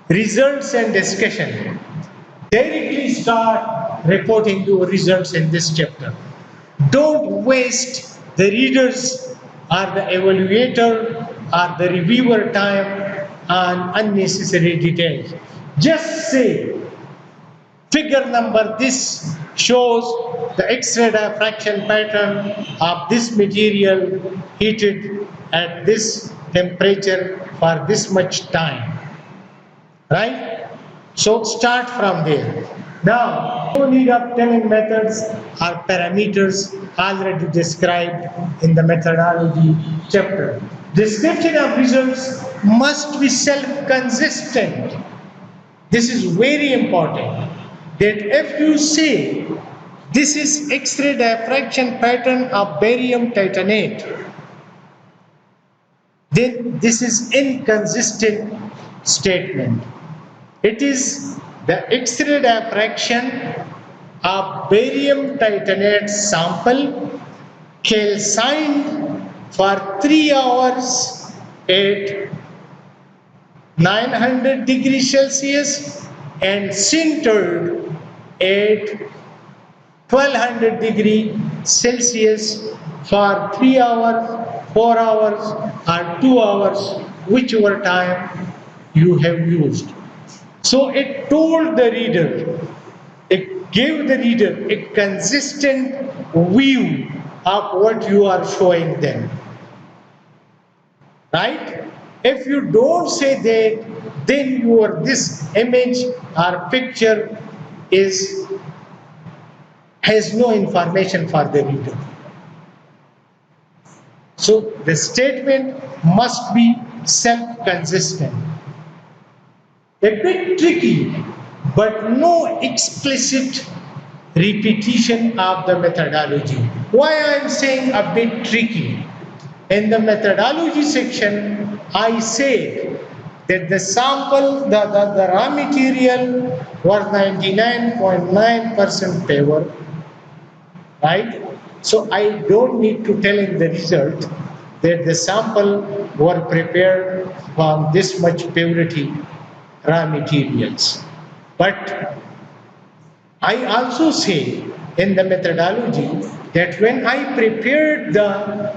results and discussion. Directly start reporting your results in this chapter. Don't waste the readers or the evaluator or the reviewer time on unnecessary details. Just say, figure number this shows the X-ray diffraction pattern of this material heated at this temperature for this much time. Right? So start from there. Now, no need of telling methods or parameters already described in the methodology chapter. Description of results must be self-consistent. This is very important. That if you say this is X-ray diffraction pattern of barium titanate, then this is inconsistent statement. It is the X-ray diffraction of barium titanate sample calcined for 3 hours at 900 degrees Celsius and sintered at 1200 degrees Celsius for 3 hours, 4 hours or 2 hours, whichever time you have used. So it told the reader, it gave the reader a consistent view of what you are showing them. Right? If you don't say that, then this image or picture has no information for the reader. So the statement must be self-consistent. A bit tricky, but no explicit repetition of the methodology. Why I am saying a bit tricky? In the methodology section, I said that the sample, the raw material was 99.9% pure, right? So I don't need to tell in the result that the sample were prepared from this much purity raw materials. But I also say in the methodology that when I prepared the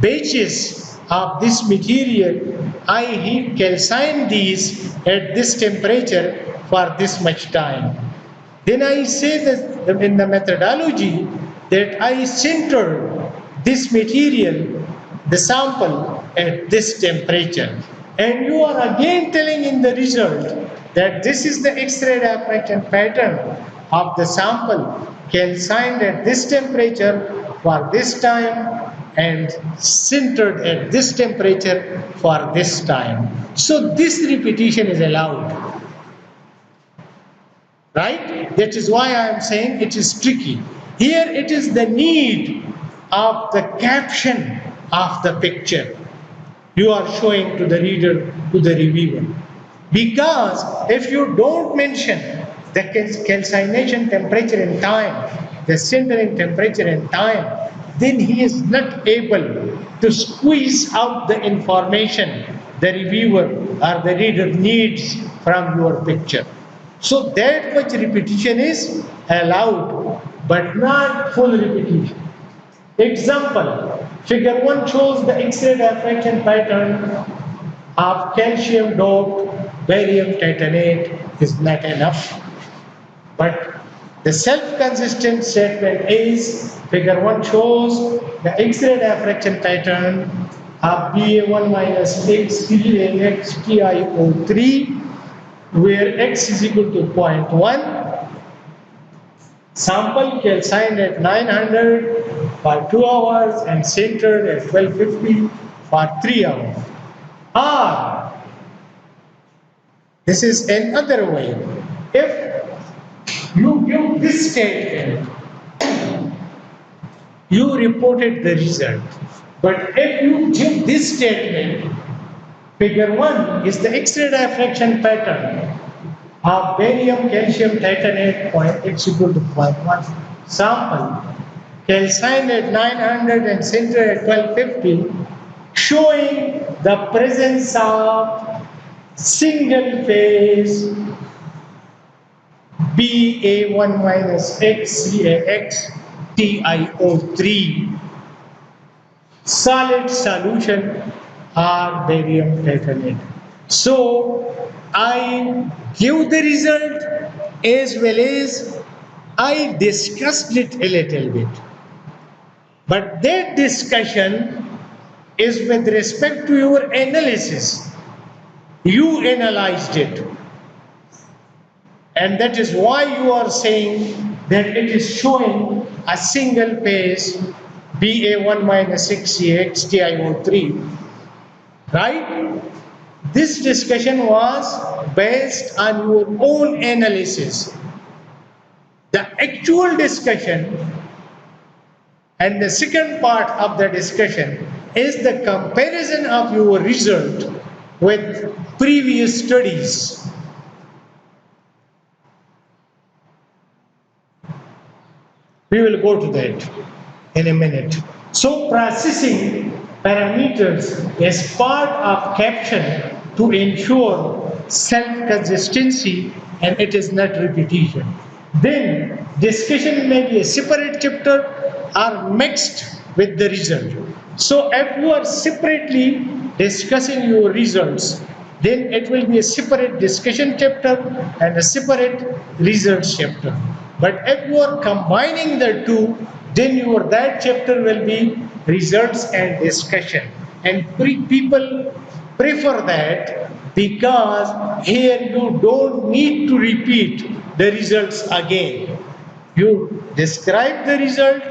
batches of this material, I calcined these at this temperature for this much time. Then I say that in the methodology that I sintered this material, the sample, at this temperature. And you are again telling in the result that this is the X-ray diffraction pattern of the sample calcined at this temperature for this time and sintered at this temperature for this time. So this repetition is allowed. Right? That is why I am saying it is tricky. Here it is the need of the caption of the picture you are showing to the reader, to the reviewer. Because if you don't mention the calcination temperature and time, the sintering temperature and time, then he is not able to squeeze out the information the reviewer or the reader needs from your picture. So that much repetition is allowed, but not full repetition. Example, figure 1 shows the X-ray diffraction pattern of calcium doped barium titanate is not enough. But the self-consistent statement is figure 1 shows the X-ray diffraction pattern of Ba1 minus X3 and XTiO3 where X is equal to 0.1. Sample calcined at 900 for 2 hours and sintered at 1250 for 3 hours. Or, this is another way. If you give this statement, you reported the result. But if you give this statement, figure 1 is the X-ray diffraction pattern of barium calcium titanate point X equal to 0.1 sample calcined at 900 and sintered at 1250 showing the presence of single phase BA1 minus XCAX TiO3 solid solution are barium titanate. So I give the result as well as I discussed it a little bit. But that discussion is with respect to your analysis. You analyzed it. And that is why you are saying that it is showing a single phase BA1 minus 6CX TiO3. Right? This discussion was based on your own analysis. The actual discussion and the second part of the discussion is the comparison of your result with previous studies. We will go to that in a minute. So processing parameters is part of caption to ensure self-consistency and it is not repetition. Then discussion may be a separate chapter or mixed with the result. So if you are separately discussing your results, then it will be a separate discussion chapter and a separate results chapter. But if you are combining the two, then that chapter will be results and discussion. And people prefer that because here you don't need to repeat the results again. You describe the result,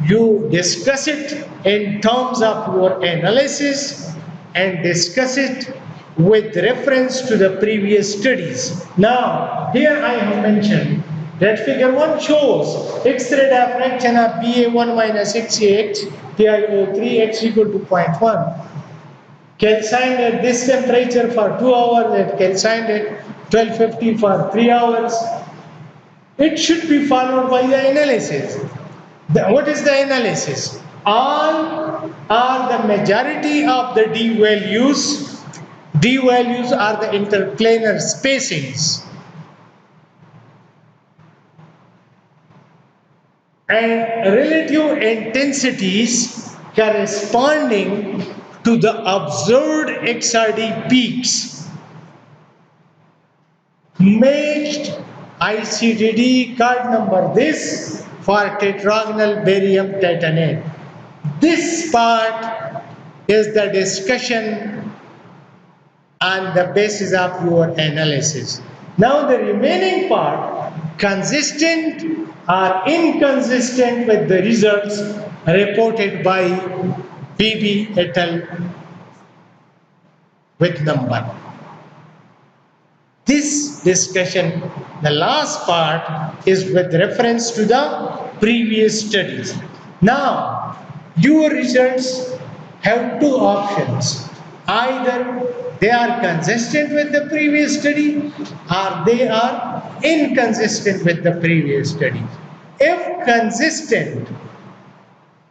you discuss it in terms of your analysis and discuss it with reference to the previous studies. Now, here I have mentioned that figure 1 shows X-ray diffraction of BA1 minus XAX TiO3 X equal to 0.1. Calcined at this temperature for 2 hours, and calcined at 1250 for 3 hours. It should be followed by the analysis. What is the analysis? All are the majority of the D values. D values are the interplanar spacings. And relative intensities corresponding to the observed XRD peaks matched ICDD card number this for tetragonal barium titanate. This part is the discussion on the basis of your analysis. Now the remaining part, consistent or inconsistent with the results reported by BB et al. With number. This discussion, the last part, is with reference to the previous studies. Now, your results have two options. Either they are consistent with the previous study or they are inconsistent with the previous study. If consistent,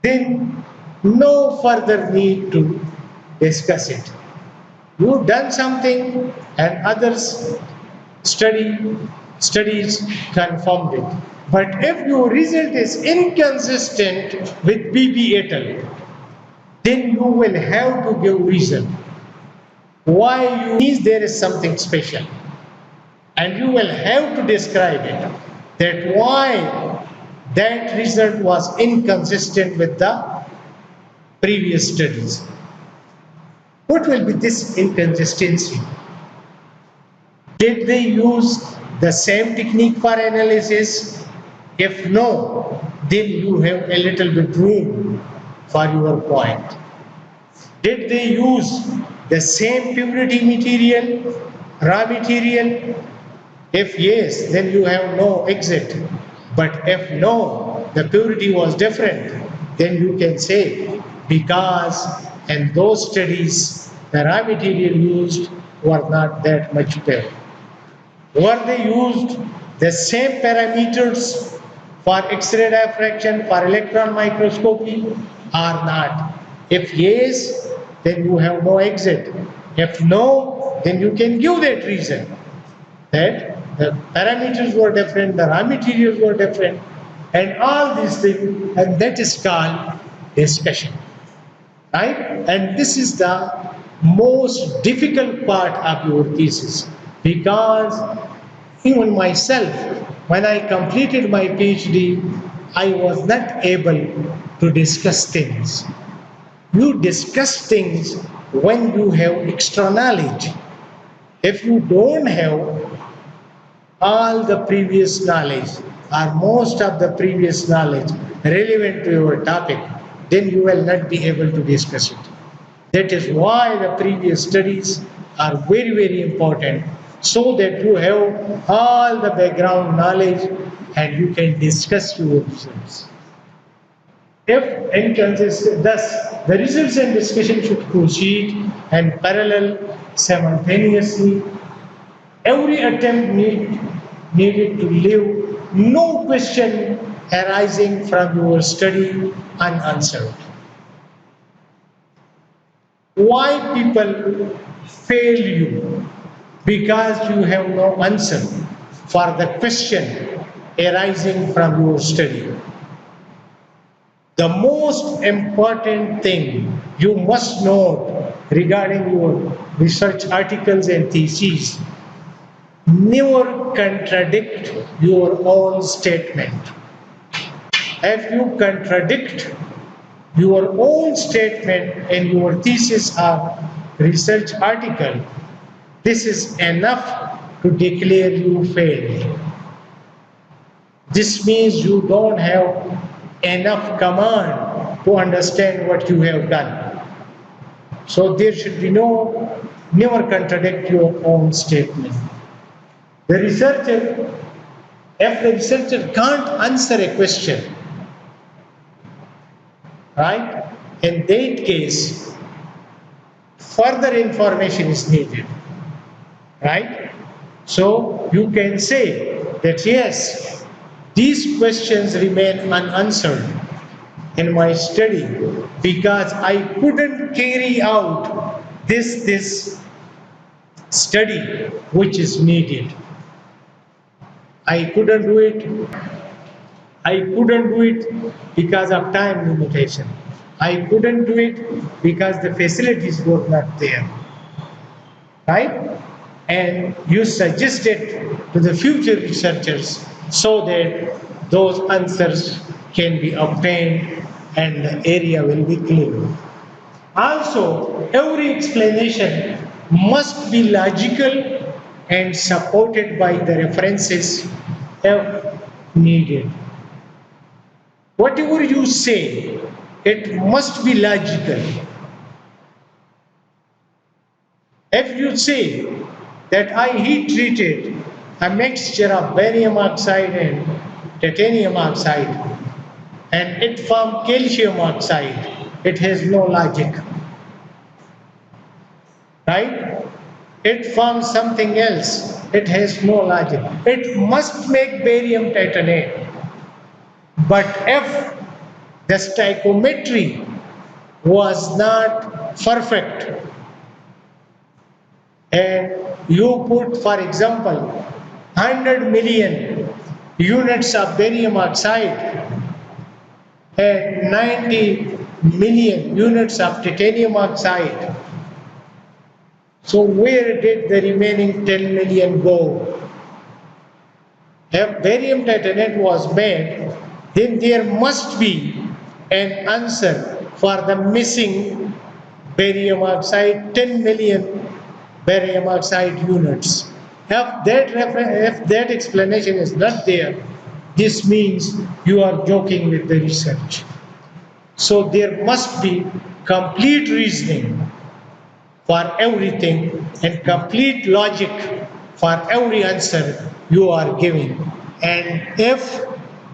then no further need to discuss it. You've done something and others studies confirmed it. But if your result is inconsistent with BB et al., then you will have to give reason why you think there is something special. And you will have to describe it, that why that result was inconsistent with the previous studies. What will be this inconsistency? Did they use the same technique for analysis? If no, then you have a little bit room for your point. Did they use the same purity material, raw material? If yes, then you have no exit. But if no, the purity was different, then you can say because in those studies the raw material used were not that much pure. Were they used the same parameters for X-ray diffraction, for electron microscopy or not? If yes, then you have no exit. If no, then you can give that reason that the parameters were different, the raw materials were different, and all these things, and that is called discussion, right? And this is the most difficult part of your thesis, because even myself, when I completed my PhD, I was not able to discuss things. You discuss things when you have extra knowledge. If you don't have all the previous knowledge or most of the previous knowledge relevant to your topic, then you will not be able to discuss it. That is why the previous studies are very, very important, so that you have all the background knowledge and you can discuss your results. If inconsistent, thus the results and discussion should proceed and parallel simultaneously. Every attempt needed to leave no question arising from your study unanswered. Why people fail you? Because you have no answer for the question arising from your study. The most important thing you must know regarding your research articles and theses: never contradict your own statement. If you contradict your own statement in your thesis or research article, this is enough to declare you failed. This means you don't have enough command to understand what you have done. So there should be never contradict your own statement. The researcher, if the researcher can't answer a question, right, in that case, further information is needed, right? So you can say that yes, these questions remain unanswered in my study because I couldn't carry out this study which is needed. I couldn't do it because of time limitation. I couldn't do it because the facilities were not there, right? And you suggested to the future researchers so that those answers can be obtained and the area will be clear. Also, every explanation must be logical and supported by the references if needed. Whatever you say, it must be logical. If you say that I heat treated a mixture of barium oxide and titanium oxide and it formed calcium oxide, it has no logic, right? It forms something else, it has no logic. It must make barium titanate. But if the stoichiometry was not perfect and you put, for example, 100 million units of barium oxide and 90 million units of titanium oxide, so where did the remaining 10 million go? If barium titanate was made, then there must be an answer for the missing barium oxide, 10 million barium oxide units. If that explanation is not there, this means you are joking with the research. So there must be complete reasoning for everything and complete logic for every answer you are giving. And if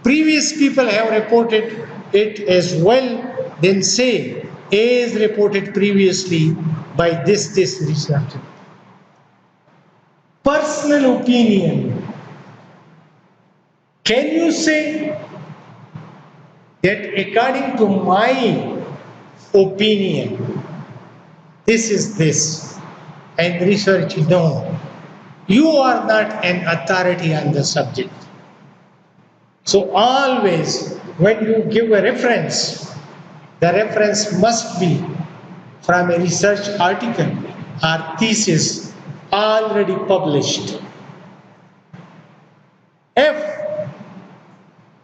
previous people have reported it as well, then say, as reported previously by this researcher. Personal opinion. Can you say that according to my opinion, this is this, and research. No, you are not an authority on the subject. So always when you give a reference, the reference must be from a research article or thesis already published. If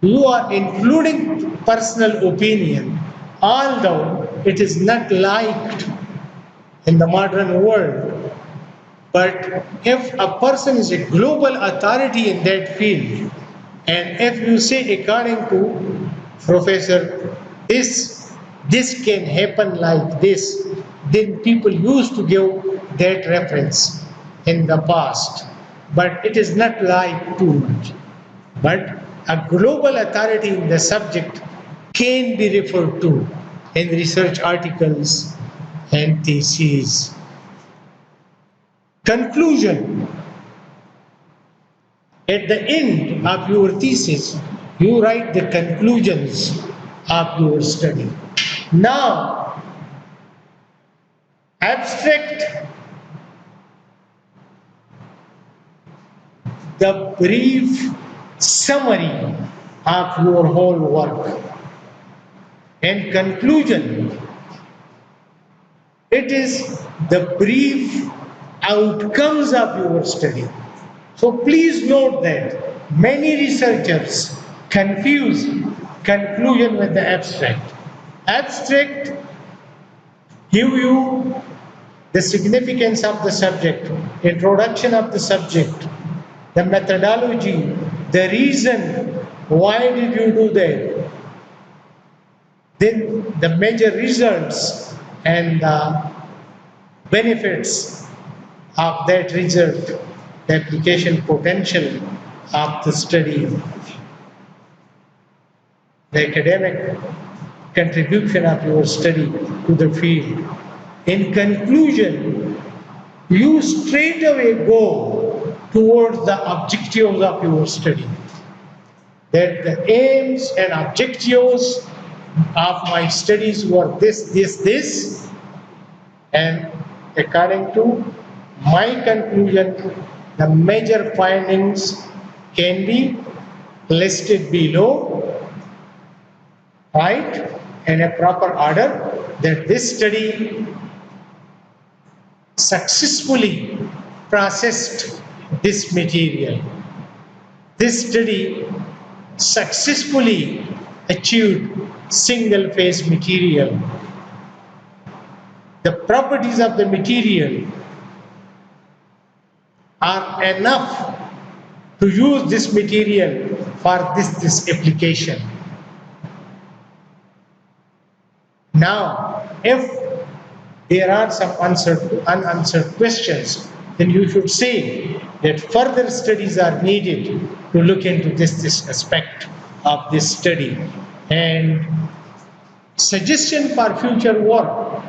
you are including personal opinion, although it is not liked in the modern world, but if a person is a global authority in that field, and if you say according to professor, this can happen like this, then people used to give that reference in the past. But it is not like too much. But a global authority in the subject can be referred to in research articles and theses. Conclusion. At the end of your thesis, you write the conclusions of your study. Now, abstract, the brief summary of your whole work. And conclusion, it is the brief outcomes of your study. So please note that many researchers confuse conclusion with the abstract. Abstract give you the significance of the subject, introduction of the subject, the methodology, the reason, why did you do that, then the major results and the benefits of that result, the application potential of the study, the academic contribution of your study to the field. In conclusion, you straight away go towards the objectives of your study. That the aims and objectives of my studies were this, and according to my conclusion, the major findings can be listed below, right, in a proper order, that this study successfully processed this material. This study successfully achieved single phase material. The properties of the material are enough to use this material for this application. Now, if there are some unanswered questions, then you should say that further studies are needed to look into this aspect of this study. And suggestion for future work.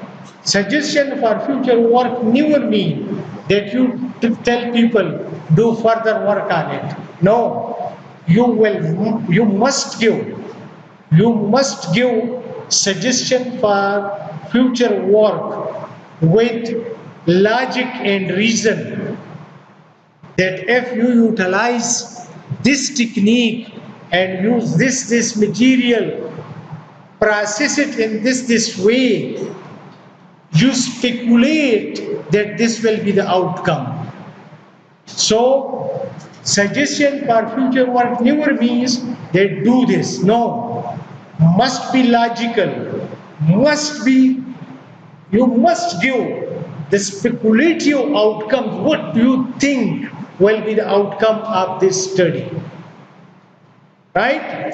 Suggestion for future work never mean that you tell people do further work on it. No, you must give suggestion for future work with logic and reason, that if you utilize this technique and use this material, process it in this way, you speculate that this will be the outcome. So suggestion for future work never means that do this. No, must be logical, you must give the speculative outcome. What do you think will be the outcome of this study? Right?